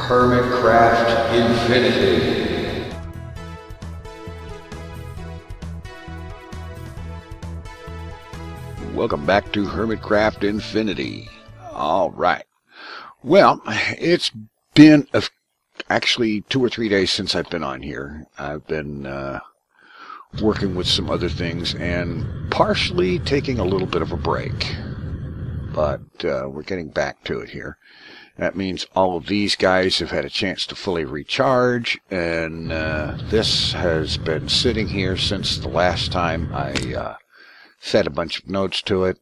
Hermitcraft Infinity. Welcome back to Hermitcraft Infinity. All right. Well, it's been actually 2 or 3 days since I've been on here. I've been working with some other things and partially taking a little bit of a break. But we're getting back to it here. That means all of these guys have had a chance to fully recharge, and this has been sitting here since the last time I fed a bunch of nodes to it.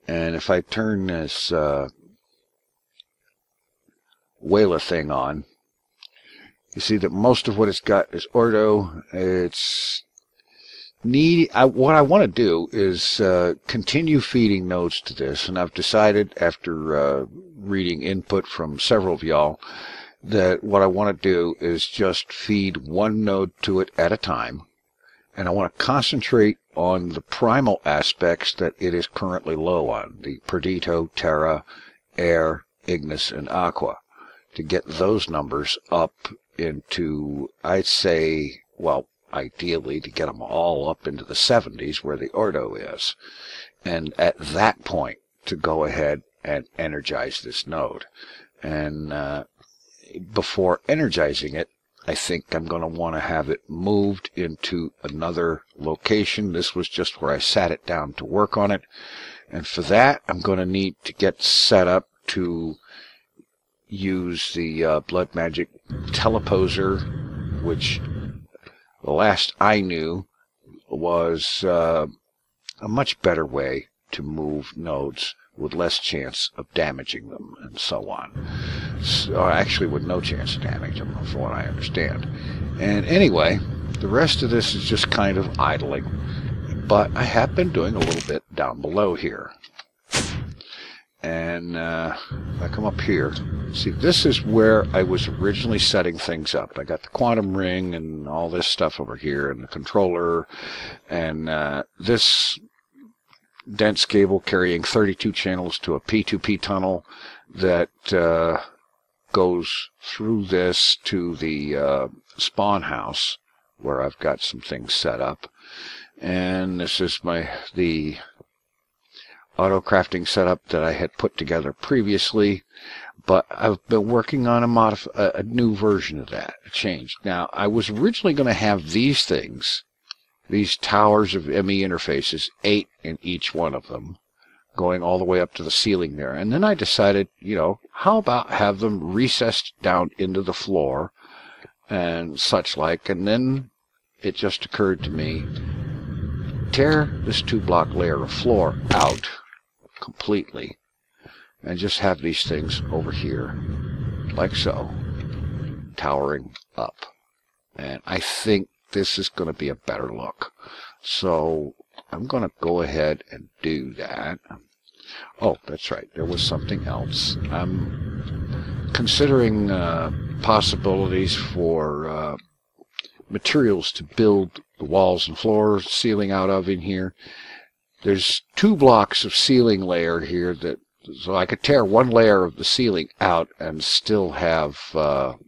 And if I turn this Wayla thing on, you see that most of what it's got is ordo. It's what I want to do is continue feeding nodes to this, and I've decided after reading input from several of y'all that what I want to do is just feed one node to it at a time, and I want to concentrate on the primal aspects that it is currently low on, the Perdito, Terra, Air, Ignis, and Aqua, to get those numbers up into, I'd say, well, ideally to get them all up into the 70s where the ordo is, and at that point to go ahead and energize this node. And before energizing it, I think I'm going to want to have it moved into another location. This was just where I sat it down to work on it, and for that I'm going to need to get set up to use the Blood Magic Teleposer, which the last I knew was a much better way to move nodes with less chance of damaging them and so on. So, actually with no chance of damaging them, from what I understand. And anyway, the rest of this is just kind of idling. But I have been doing a little bit down below here. And if I come up here, see, this is where I was originally setting things up. I got the quantum ring and all this stuff over here, and the controller, and this dense cable carrying 32 channels to a P2P tunnel that goes through this to the spawn house where I've got some things set up. And this is the auto crafting setup that I had put together previously, but I've been working on a new version of that, a change. Now, I was originally going to have these things, these towers of ME interfaces, 8 in each one of them, going all the way up to the ceiling there. And then I decided, you know, how about have them recessed down into the floor and such like. And then it just occurred to me, tear this 2-block layer of floor out completely and just have these things over here like so, towering up. And I think this is going to be a better look, so I'm going to go ahead and do that. Oh, that's right, there was something else. I'm considering possibilities for materials to build the walls and floors, ceiling out of in here. There's 2 blocks of ceiling layer here, so I could tear 1 layer of the ceiling out and still have the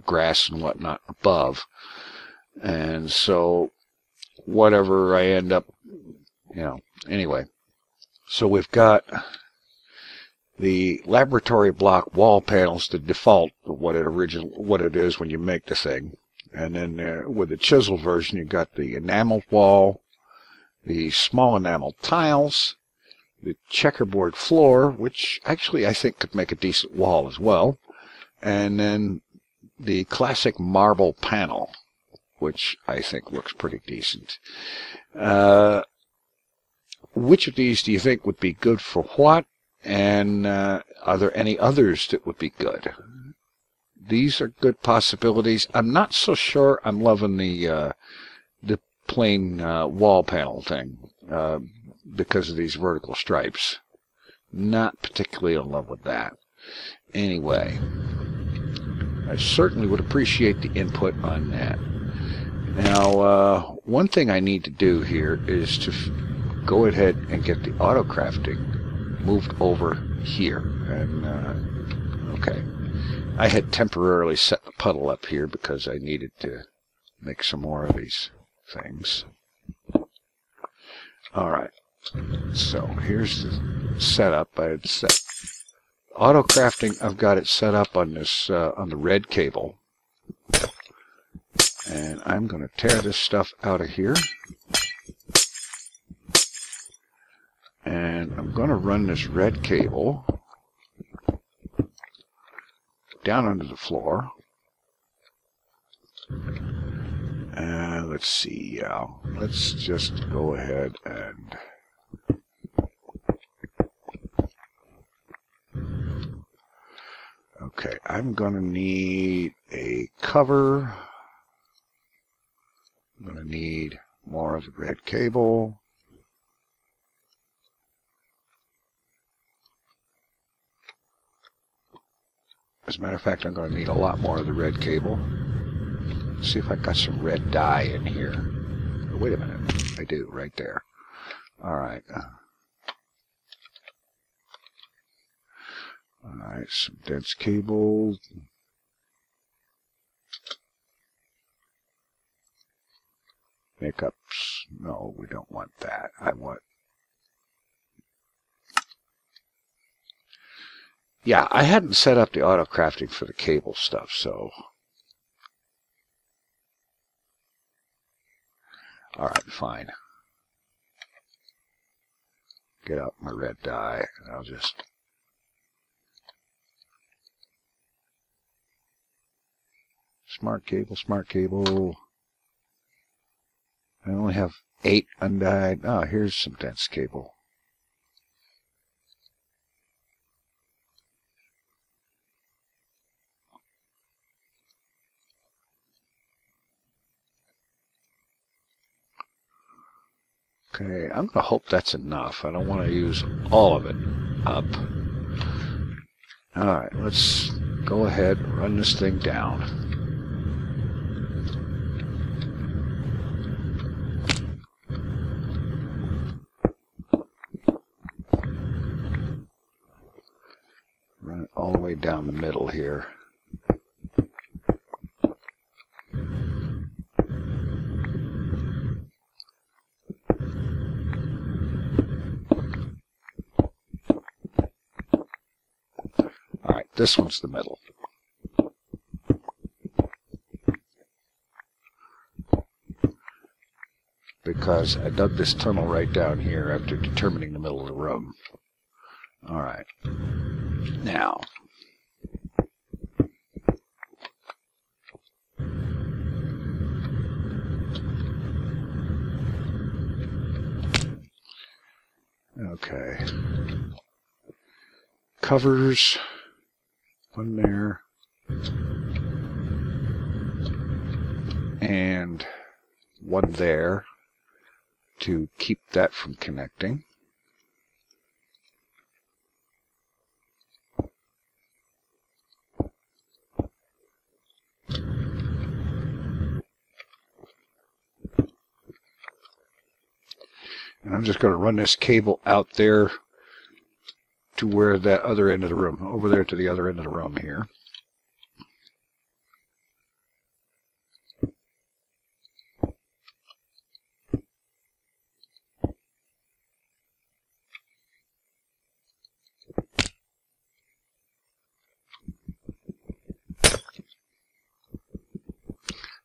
grass and whatnot above. And so whatever I end up, you know, anyway. So we've got the laboratory block wall panels, the default of what it is when you make the thing. And then with the chisel version, you've got the enameled wall, the small enamel tiles, the checkerboard floor, which actually I think could make a decent wall as well, and then the classic marble panel, which I think looks pretty decent. Which of these do you think would be good for what, and are there any others that would be good? These are good possibilities. I'm not so sure I'm loving the plain wall panel thing because of these vertical stripes. Not particularly in love with that. Anyway, I certainly would appreciate the input on that. Now, one thing I need to do here is to go ahead and get the auto crafting moved over here. And okay, I had temporarily set the puddle up here because I needed to make some more of these things. Alright, so here's the setup. I had set auto crafting. I've got it set up on this on the red cable, and I'm going to tear this stuff out of here, and I'm going to run this red cable down under the floor. Let's see, let's just go ahead and okay, I'm gonna need a cover. I'm gonna need more of the red cable. As a matter of fact, I'm going to need a lot more of the red cable. Let's see if I've got some red dye in here. Wait a minute. I do, right there. Alright. Alright, some dense cable. Makeups. No, we don't want that. I want... Yeah, I hadn't set up the auto crafting for the cable stuff, so... Alright, fine. Get out my red dye, and I'll just... Smart cable, smart cable. I only have 8 undyed. Oh, here's some dense cable. Okay, I'm going to hope that's enough. I don't want to use all of it up. Alright, let's go ahead and run this thing down. Run it all the way down the middle here. This one's the middle. Because I dug this tunnel right down here after determining the middle of the room. Alright. Now. Okay. Covers. One there, and one there to keep that from connecting. And I'm just going to run this cable out there to where that other end of the room, over there to the other end of the room here.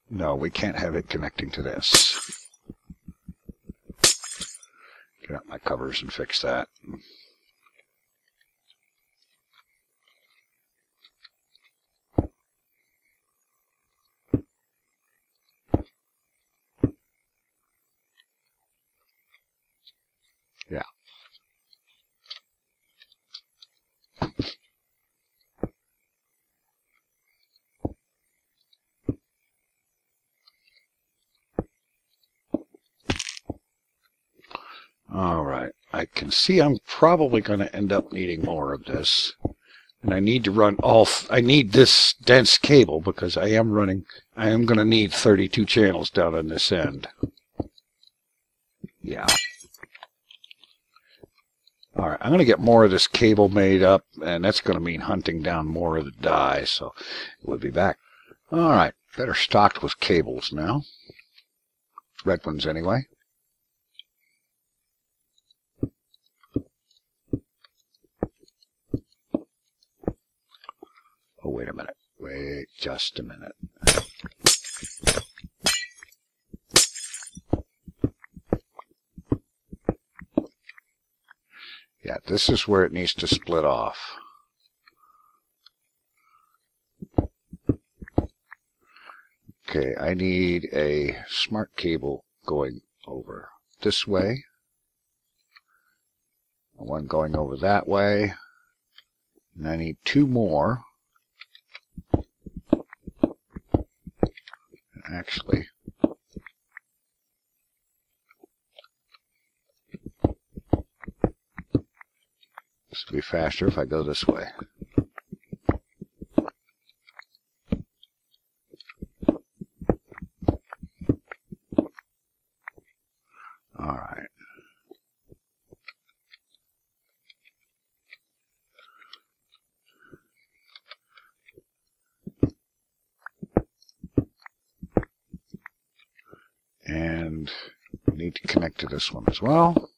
No, we can't have it connecting to this. Get out my covers and fix that. Yeah. All right. I can see I'm probably going to end up needing more of this. And I need to run I need this dense cable because I am going to need 32 channels down on this end. Yeah. All right, I'm going to get more of this cable made up, and that's going to mean hunting down more of the dye, so we'll be back. All right, better stocked with cables now. Red ones anyway. Oh, wait a minute. Wait just a minute. Yeah, this is where it needs to split off. Okay, I need a smart cable going over this way. One going over that way. And I need two more. Actually, this will be faster if I go this way. All right. And we need to connect to this one as well.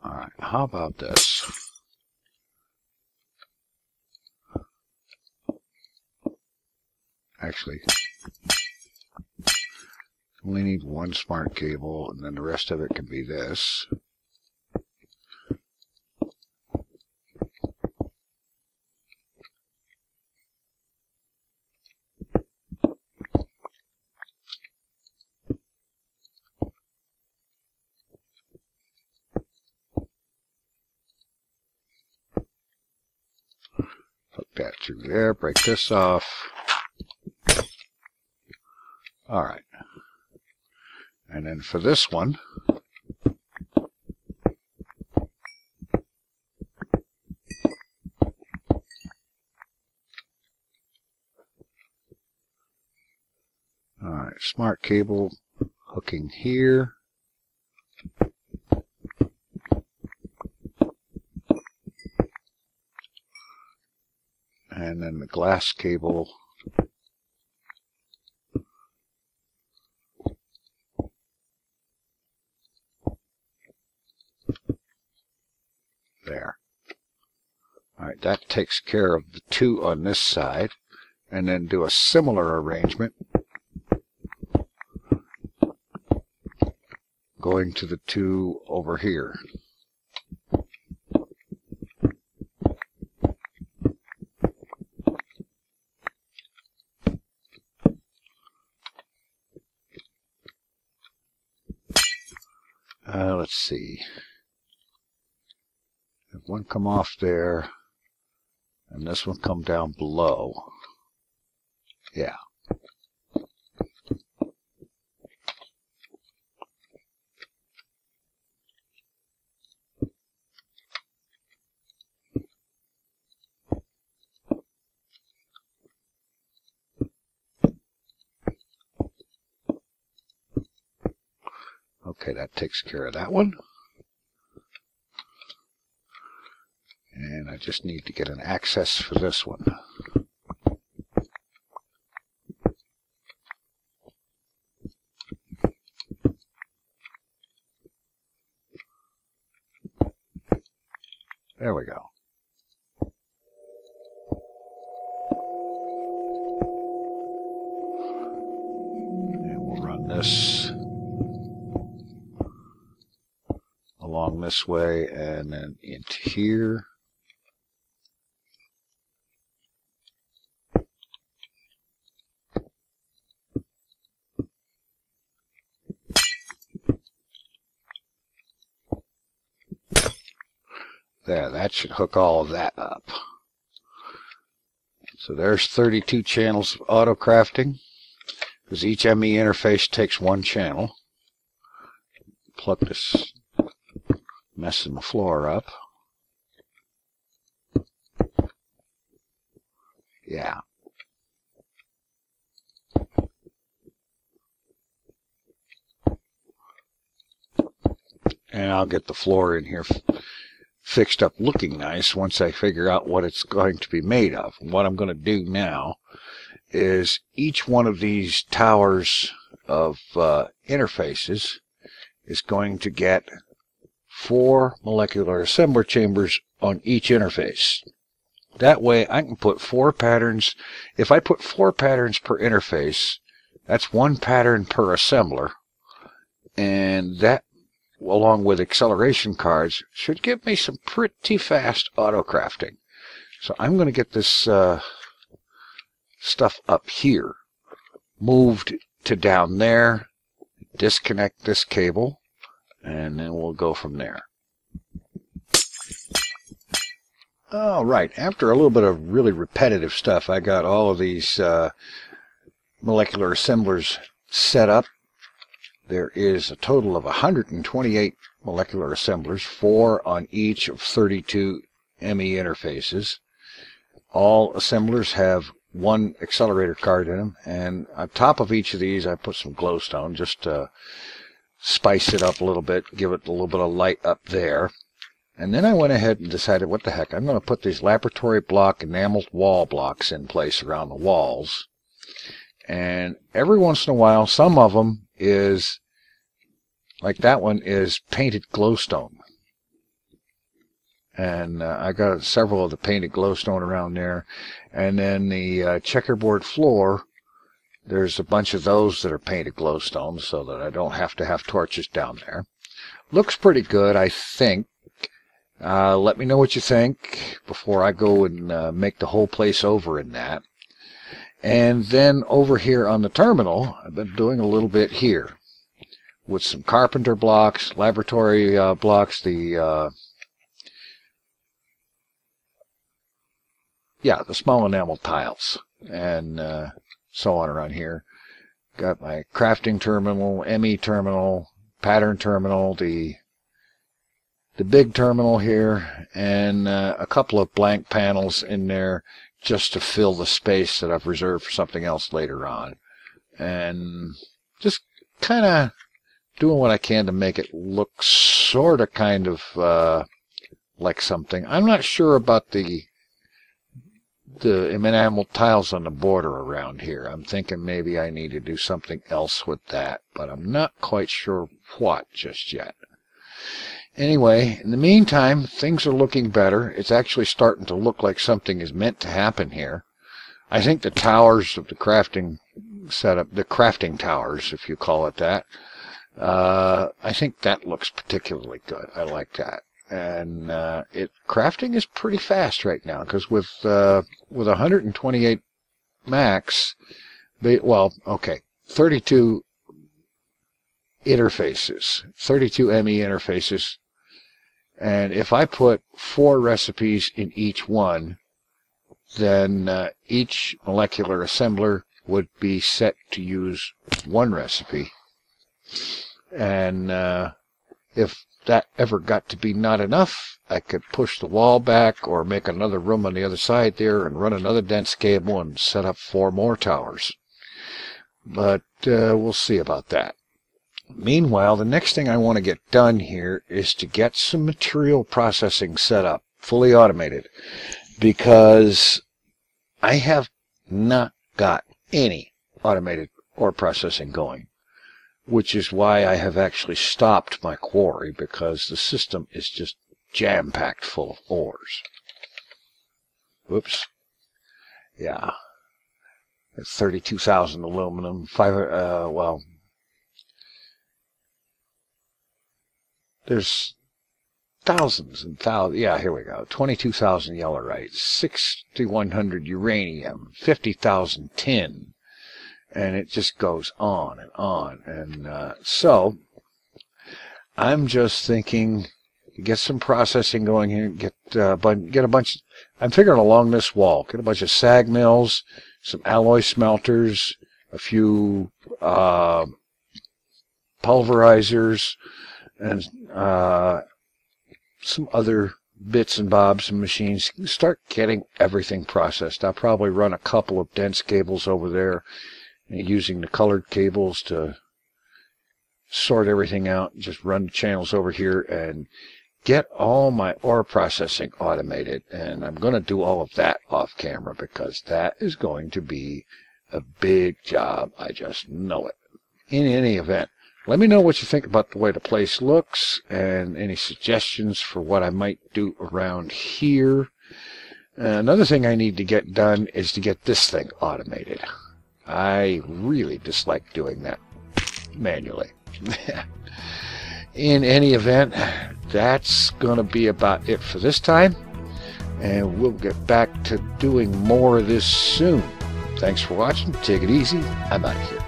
All right, how about this? Actually, only need one smart cable, and then the rest of it can be this. Hook that through there, break this off. All right. And then for this one, all right, smart cable hooking here. And then the glass cable there. All right, that takes care of the two on this side. And then do a similar arrangement going to the two over here. Let's see. If one come off there, and this one come down below. Yeah. Okay, that takes care of that one. And I just need to get an access for this one. There we go. And we'll run this along this way and then into here. There, that should hook all of that up. So there's 32 channels of auto crafting, because each ME interface takes one channel. Plug this messing the floor up. Yeah. And I'll get the floor in here fixed up looking nice once I figure out what it's going to be made of. What I'm going to do now is each one of these towers of interfaces is going to get 4 molecular assembler chambers on each interface. That way I can put 4 patterns. If I put 4 patterns per interface, that's 1 pattern per assembler, and that, along with acceleration cards, should give me some pretty fast auto crafting. So I'm going to get this stuff up here moved to down there, disconnect this cable, and then we'll go from there. All right, after a little bit of really repetitive stuff, I got all of these molecular assemblers set up. There is a total of 128 molecular assemblers, 4 on each of 32 ME interfaces. All assemblers have 1 accelerator card in them, and on top of each of these I put some glowstone just to spice it up a little bit, give it a little bit of light up there. And then I went ahead and decided, what the heck, I'm going to put these laboratory block enameled wall blocks in place around the walls. And every once in a while, some of them is, like that one, is painted glowstone. And I got several of the painted glowstone around there. And then the checkerboard floor, there's a bunch of those that are painted glowstone so that I don't have to have torches down there. Looks pretty good, I think. Let me know what you think before I go and make the whole place over in that. And then over here on the terminal, I've been doing a little bit here with some carpenter blocks, laboratory blocks, the small enamel tiles, and so on around here. Got my crafting terminal, ME terminal, pattern terminal, the big terminal here, and a couple of blank panels in there just to fill the space that I've reserved for something else later on. And just kind of doing what I can to make it look sort of kind of like something. I'm not sure about the enamel tiles on the border around here. I'm thinking maybe I need to do something else with that, but I'm not quite sure what just yet. Anyway, in the meantime, things are looking better. It's actually starting to look like something is meant to happen here. I think the towers of the crafting setup, the crafting towers, if you call it that, I think that looks particularly good. I like that. And crafting is pretty fast right now, because with 128 max, 32 interfaces, 32 ME interfaces, and if I put 4 recipes in each one, then each molecular assembler would be set to use 1 recipe. And if that ever got to be not enough, I could push the wall back or make another room on the other side there and run another dense cable and set up 4 more towers. But we'll see about that. Meanwhile, the next thing I want to get done here is to get some material processing set up, fully automated, because I have not got any automated ore processing going, which is why I have actually stopped my quarry, because the system is just jam-packed full of ores. Whoops. Yeah. That's 32,000 aluminum, there's thousands and thousands. Yeah, here we go. 22,000 yellowite, 6,100 uranium, 50,000 tin, and it just goes on and on. And so I'm just thinking, get some processing going here. Get a bunch. I'm figuring along this wall, get a bunch of sag mills, some alloy smelters, a few pulverizers, and some other bits and bobs and machines. Start getting everything processed. I'll probably run a couple of dense cables over there, using the colored cables to sort everything out, just run the channels over here and get all my ore processing automated. And I'm going to do all of that off camera because that is going to be a big job. I just know it. In any event, let me know what you think about the way the place looks and any suggestions for what I might do around here. Another thing I need to get done is to get this thing automated. I really dislike doing that manually. In any event, that's going to be about it for this time, and we'll get back to doing more of this soon. Thanks for watching. Take it easy. I'm out of here.